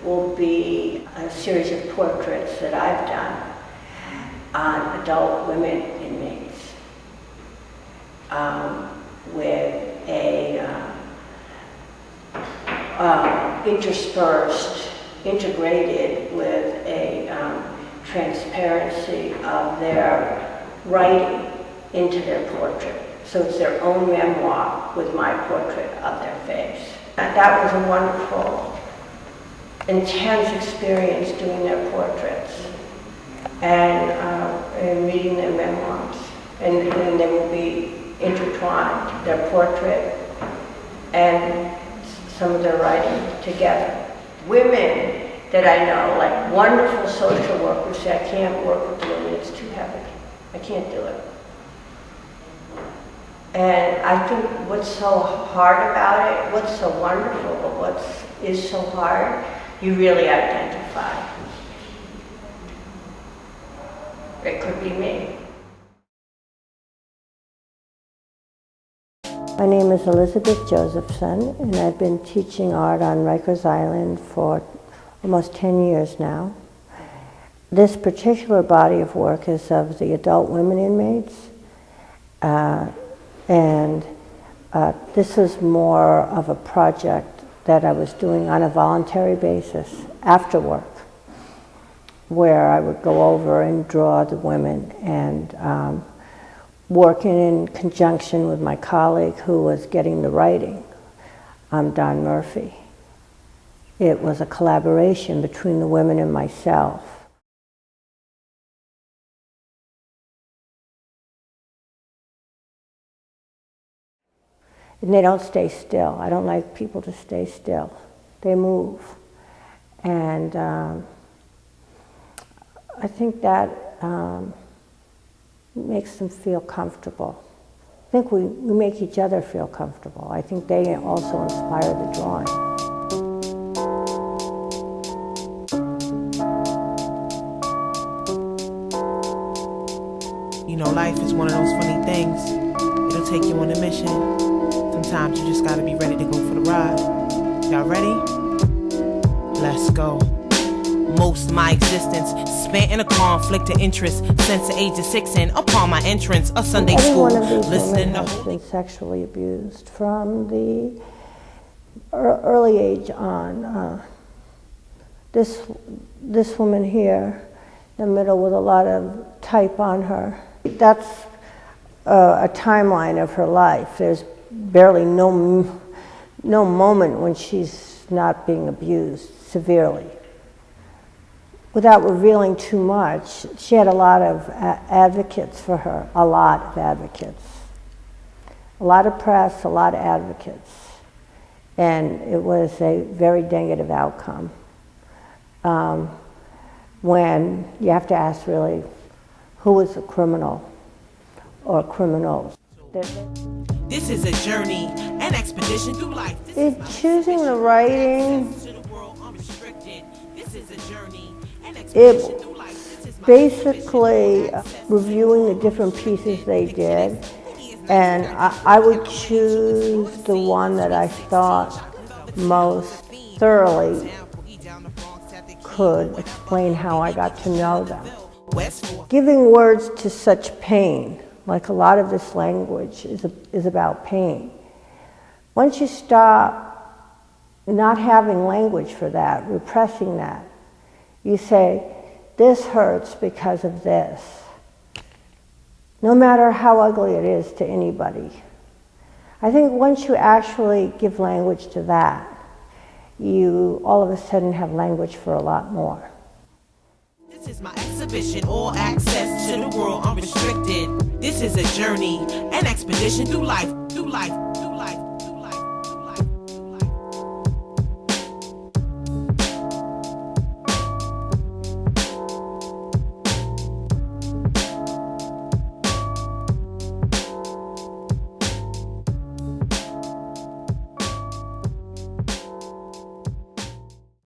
will be a series of portraits that I've done on adult women inmates with a integrated with a transparency of their writing into their portrait. So it's their own memoir with my portrait of their face. And that was a wonderful, intense experience doing their portraits and reading their memoirs. And they will be intertwined, their portrait and some of their writing together. Women that I know, like wonderful social workers, say, I can't work with women, it's too heavy. I can't do it. And I think what's so hard about it, what's so wonderful, but what is so hard, you really identify. It could be me. My name is Elizabeth Josephson, and I've been teaching art on Rikers Island for almost 10 years now. This particular body of work is of the adult women inmates, and this is more of a project that I was doing on a voluntary basis after work, where I would go over and draw the women and working in conjunction with my colleague who was getting the writing, Don Murphy. It was a collaboration between the women and myself. And they don't stay still. I don't like people to stay still. They move. And I think that makes them feel comfortable. I think we make each other feel comfortable. I think they also inspire the drawing. You know, life is one of those funny things. It'll take you on a mission. Sometimes you just gotta be ready to go for the ride. Y'all ready? Let's go. Most of my existence spent in a conflict of interest since the age of 6 and upon my entrance of Sunday school. Every one of these listening women has been sexually abused from the early age on. This woman here in the middle with a lot of type on her, that's a timeline of her life. There's barely no moment when she's not being abused severely. Without revealing too much, she had a lot of advocates for her, a lot of advocates. A lot of press, a lot of advocates. And it was a very negative outcome. When you have to ask really, who was the criminal or criminals? This is a journey, an expedition through life. In choosing the writing, it basically reviewing the different pieces they did, and I would choose the one that I thought most thoroughly could explain how I got to know them. Giving words to such pain, like a lot of this language is about pain. Once you stop not having language for that, repressing that, you say, this hurts because of this. No matter how ugly it is to anybody. I think once you actually give language to that, you all of a sudden have language for a lot more. This is my exhibition, all access to the world unrestricted. This is a journey, an expedition through life,